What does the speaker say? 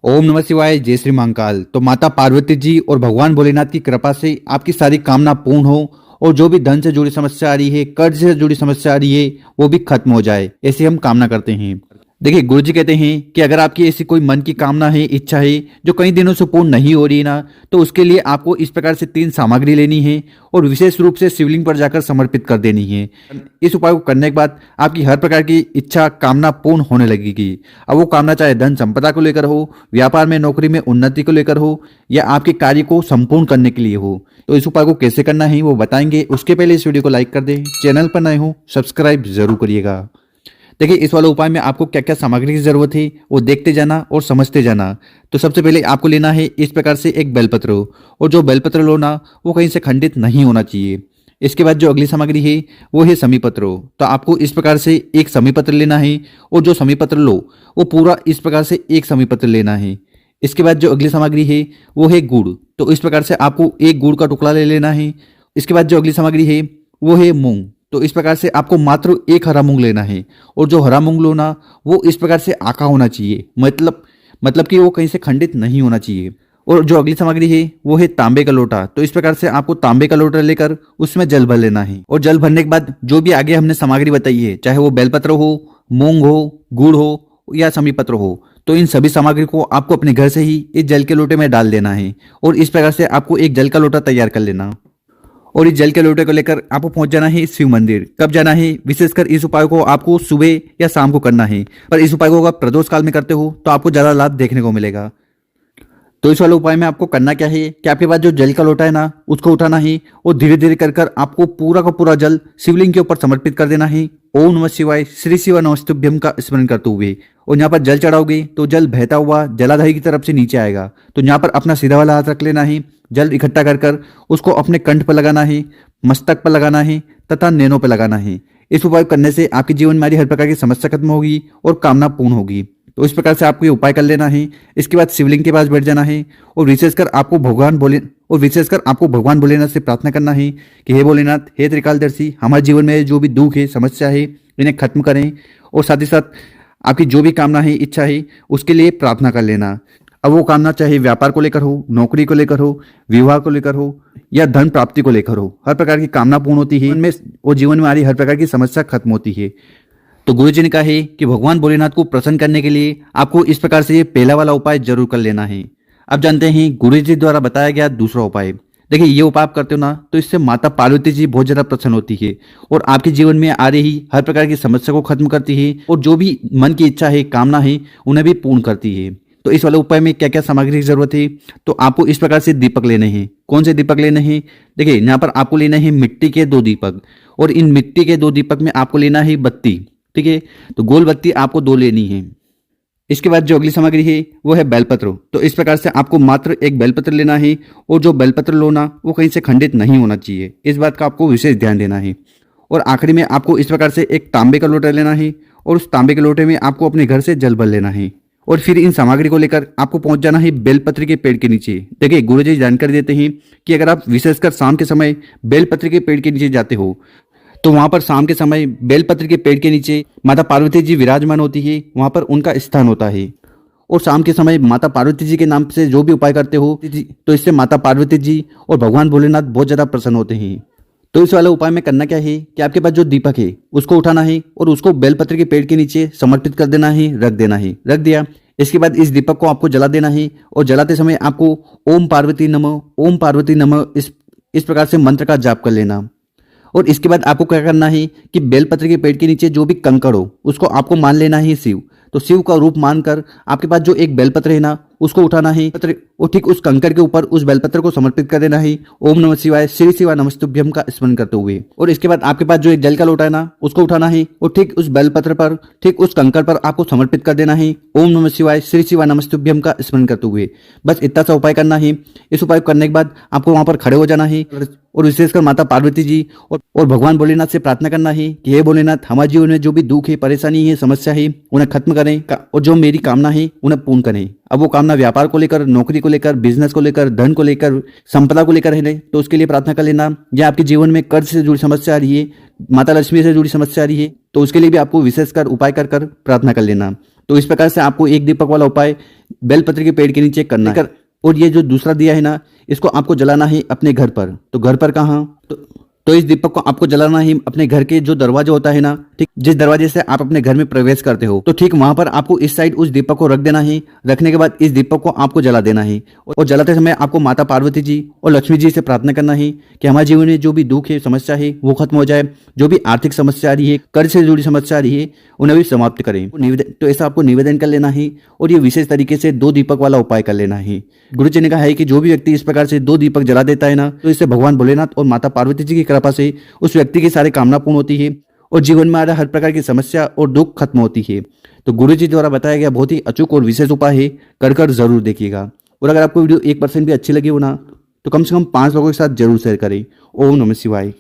ओम नमः शिवाय। जय श्री महाकाल। तो माता पार्वती जी और भगवान भोलेनाथ की कृपा से आपकी सारी कामना पूर्ण हो और जो भी धन से जुड़ी समस्या आ रही है, कर्ज से जुड़ी समस्या आ रही है, वो भी खत्म हो जाए, ऐसी हम कामना करते हैं। देखिए, गुरु जी कहते हैं कि अगर आपकी ऐसी कोई मन की कामना है, इच्छा है जो कई दिनों से पूर्ण नहीं हो रही ना, तो उसके लिए आपको इस प्रकार से 3 सामग्री लेनी है और विशेष रूप से शिवलिंग पर जाकर समर्पित कर देनी है। इस उपाय को करने के बाद आपकी हर प्रकार की इच्छा कामना पूर्ण होने लगेगी। अब वो कामना चाहे धन संपदा को लेकर हो, व्यापार में नौकरी में उन्नति को लेकर हो, या आपके कार्य को संपूर्ण करने के लिए हो। तो इस उपाय को कैसे करना है वो बताएंगे। उसके पहले इस वीडियो को लाइक कर दें, चैनल पर नए हो सब्सक्राइब जरूर करिएगा। देखिए, इस वाले उपाय में आपको क्या क्या सामग्री की जरूरत है वो देखते जाना और समझते जाना। तो सबसे पहले आपको लेना है इस प्रकार से एक बेलपत्र, और जो बेलपत्र लो ना वो कहीं से खंडित नहीं होना चाहिए। इसके बाद जो अगली सामग्री है वो है समीपत्र। तो आपको इस प्रकार से एक समीपत्र लेना है, और जो समीपत्र लो वो पूरा इस प्रकार से एक समीपत्र लेना है। इसके बाद जो अगली सामग्री है वो है गुड़। तो इस प्रकार से आपको एक गुड़ का टुकड़ा ले लेना है। इसके बाद जो अगली सामग्री है वो है मूंग। तो इस प्रकार से आपको मात्र एक हरा मूंग लेना है, और जो हरा मूंग लो ना वो इस प्रकार से आका होना चाहिए, मतलब कि वो कहीं से खंडित नहीं होना चाहिए। और जो अगली सामग्री है वो है तांबे का लोटा। तो इस प्रकार से आपको तांबे का लोटा लेकर उसमें जल भर लेना है, और जल भरने के बाद जो भी आगे हमने सामग्री बताई है, चाहे वो बेलपत्र हो, मूंग हो, गुड़ हो या समीपत्र हो, तो इन सभी सामग्री को आपको अपने घर से ही इस जल के लोटे में डाल देना है। और इस प्रकार से आपको एक जल का लोटा तैयार कर लेना, और इस जल के लोटे को लेकर आपको पहुंच जाना है शिव मंदिर। कब जाना है? विशेषकर इस उपाय को आपको सुबह या शाम को करना है, पर इस उपाय को अगर प्रदोष काल में करते हो तो आपको ज्यादा लाभ देखने को मिलेगा। तो इस वाले उपाय में आपको करना क्या है कि आपके पास जो जल का लोटा है ना उसको उठाना है, और धीरे धीरे कर कर आपको पूरा का पूरा जल शिवलिंग के ऊपर समर्पित कर देना है। ओम नमः शिवाय श्री शिवा नमस्तुभ्यम का स्मरण करते हुए, और यहाँ पर जल चढ़ाओगे तो जल बहता हुआ जलाधारी की तरफ से नीचे आएगा। तो यहाँ पर अपना सीधा वाला हाथ रख लेना है, जल इकट्ठा कर कर उसको अपने कंठ पर लगाना है, मस्तक पर लगाना है तथा नैनों पर लगाना है। इस उपाय करने से आपके जीवन में हर प्रकार की समस्या खत्म होगी और कामना पूर्ण होगी। तो इस प्रकार से आपको ये उपाय कर लेना है। इसके बाद शिवलिंग के पास बैठ जाना है, और विशेषकर आपको भगवान भोलेनाथ से प्रार्थना करना है कि हे भोलेनाथ, हे त्रिकालदर्शी, हमारे जीवन में जो भी दुख है, समस्या है, इन्हें खत्म करें। और साथ ही साथ आपकी जो भी कामना है, इच्छा है, उसके लिए प्रार्थना कर लेना। अब वो कामना चाहे व्यापार को लेकर हो, नौकरी को लेकर हो, विवाह को लेकर हो या धन प्राप्ति को लेकर हो, हर प्रकार की कामना पूर्ण होती है इनमें, और जीवन में आ रही हर प्रकार की समस्या खत्म होती है। तो गुरु जी ने कहा है कि भगवान भोलेनाथ को प्रसन्न करने के लिए आपको इस प्रकार से ये पहला वाला उपाय जरूर कर लेना है। अब जानते हैं गुरु जी द्वारा बताया गया दूसरा उपाय। देखिए, ये उपाय आप करते हो ना तो इससे माता पार्वती जी बहुत ज्यादा प्रसन्न होती है, और आपके जीवन में आ रही हर प्रकार की समस्या को खत्म करती है, और जो भी मन की इच्छा है, कामना है, उन्हें भी पूर्ण करती है। तो इस वाले उपाय में क्या क्या सामग्री की जरूरत है? तो आपको इस प्रकार से दीपक लेने हैं। कौन से दीपक लेने हैं? देखिए, यहाँ पर आपको लेना है मिट्टी के 2 दीपक, और इन मिट्टी के 2 दीपक में आपको लेना है बत्ती। ठीक है, तो गोल बत्ती आपको 2 लेनी है। इसके बाद जो अगली सामग्री है वो है बेलपत्र। तो इस प्रकार से आपको मात्र एक बेलपत्र लेना है, और जो बेलपत्र लो ना वो कहीं से खंडित नहीं होना चाहिए, इस बात का आपको विशेष ध्यान देना है। और आखिरी में आपको इस प्रकार से एक तांबे का लोटा लेना है, और उस तांबे के लोटे में आपको अपने घर से जल भर लेना है, और फिर इन सामग्री को लेकर आपको पहुंच जाना है बेलपत्र के पेड़ के नीचे। देखिए, गुरुजी जानकारी देते हैं कि अगर आप विशेषकर शाम के समय बेलपत्र के पेड़ के नीचे जाते हो, तो वहां पर शाम के समय बेलपत्र के पेड़ के नीचे माता पार्वती जी विराजमान होती है, वहां पर उनका स्थान होता है। और शाम के समय माता पार्वती जी के नाम से जो भी उपाय करते हो तो इससे माता पार्वती जी और भगवान भोलेनाथ बहुत ज्यादा प्रसन्न होते हैं। तो इस वाले उपाय में करना क्या है कि आपके पास जो दीपक है उसको उठाना है, और उसको बेलपत्र के पेड़ के नीचे समर्पित कर देना है, रख देना है। रख दिया, इसके बाद इस दीपक को आपको जला देना है, और जलाते समय आपको ओम पार्वती नमः, ओम पार्वती नमः इस प्रकार से मंत्र का जाप कर लेना। और इसके बाद आपको क्या करना है कि बेलपत्र के पेड़ के नीचे जो भी कंकड़ हो उसको आपको मान लेना है शिव। तो शिव का रूप मानकर आपके पास जो एक बेलपत्र है ना उसको उठाना है, और ठीक उस कंकड़ के ऊपर उस बेलपत्र को समर्पित कर देना है। ओम नमः शिवाय श्री शिवा नमस्तुभ्यम का स्मरण करते हुए, और इसके बाद आपके पास जो एक जल का लोटा है ना उसको उठाना है, और ठीक उस बेलपत्र पर, ठीक उस कंकड़ पर आपको समर्पित कर देना है। ओम नमः शिवाय श्री शिवा नमस्तुभ्यम का स्मरण करते हुए बस इतना सा उपाय करना है। इस उपाय करने के बाद आपको वहां पर खड़े हो जाना है, और विशेषकर माता पार्वती जी और भगवान भोलेनाथ से प्रार्थना करना है कि हे भोलेनाथ, हमारे जीवन में जो भी दुख है, परेशानी है, समस्या है, उन्हें खत्म करें, और जो मेरी कामना है उन्हें पूर्ण करें। अब वो कामना व्यापार को लेकर, नौकरी को लेकर, बिजनेस को लेकर, धन को लेकर, संपदा को लेकर है, तो उसके लिए प्रार्थना कर लेना। या आपके जीवन में कर्ज से जुड़ी समस्या आ रही है, माता लक्ष्मी से जुड़ी समस्या आ रही है, तो उसके लिए भी आपको विशेषकर उपाय कर प्रार्थना कर लेना। तो इस प्रकार से आपको एक दीपक वाला उपाय बेलपत्र के पेड़ के नीचे करना है। और ये जो दूसरा दिया है ना, इसको आपको जलाना है अपने घर पर। तो घर पर कहाँ? तो इस दीपक को आपको जलाना ही अपने घर के जो दरवाजा होता है ना, ठीक जिस दरवाजे से आप अपने घर में प्रवेश करते हो, तो ठीक वहां पर आपको इस साइड उस दीपक को रख देना है। रखने के बाद इस दीपक को आपको जला देना है और जलाते समय आपको माता पार्वती जी और लक्ष्मी जी से प्रार्थना करना है कि हमारे जीवन में जो भी दुख है, समस्या है, वो खत्म हो जाए। जो भी आर्थिक समस्या आ रही है, कर्ज से जुड़ी समस्या आ रही है, उन्हें भी समाप्त करें। तो ऐसा आपको निवेदन कर लेना है और ये विशेष तरीके से 2 दीपक वाला उपाय कर लेना है। गुरु जी ने कहा है कि जो भी व्यक्ति इस प्रकार से 2 दीपक जला देता है ना, तो इससे भगवान भोलेनाथ और माता पार्वती जी की कृपा से उस व्यक्ति की सारी कामना पूर्ण होती है और जीवन में आ रहा हर प्रकार की समस्या और दुख खत्म होती है। तो गुरु जी द्वारा बताया गया बहुत ही अचूक और विशेष उपाय है, कर जरूर देखिएगा। और अगर आपको वीडियो 1% भी अच्छी लगी हो ना, तो कम से कम 5 लोगों के साथ जरूर शेयर करें। ओम नमः शिवाय।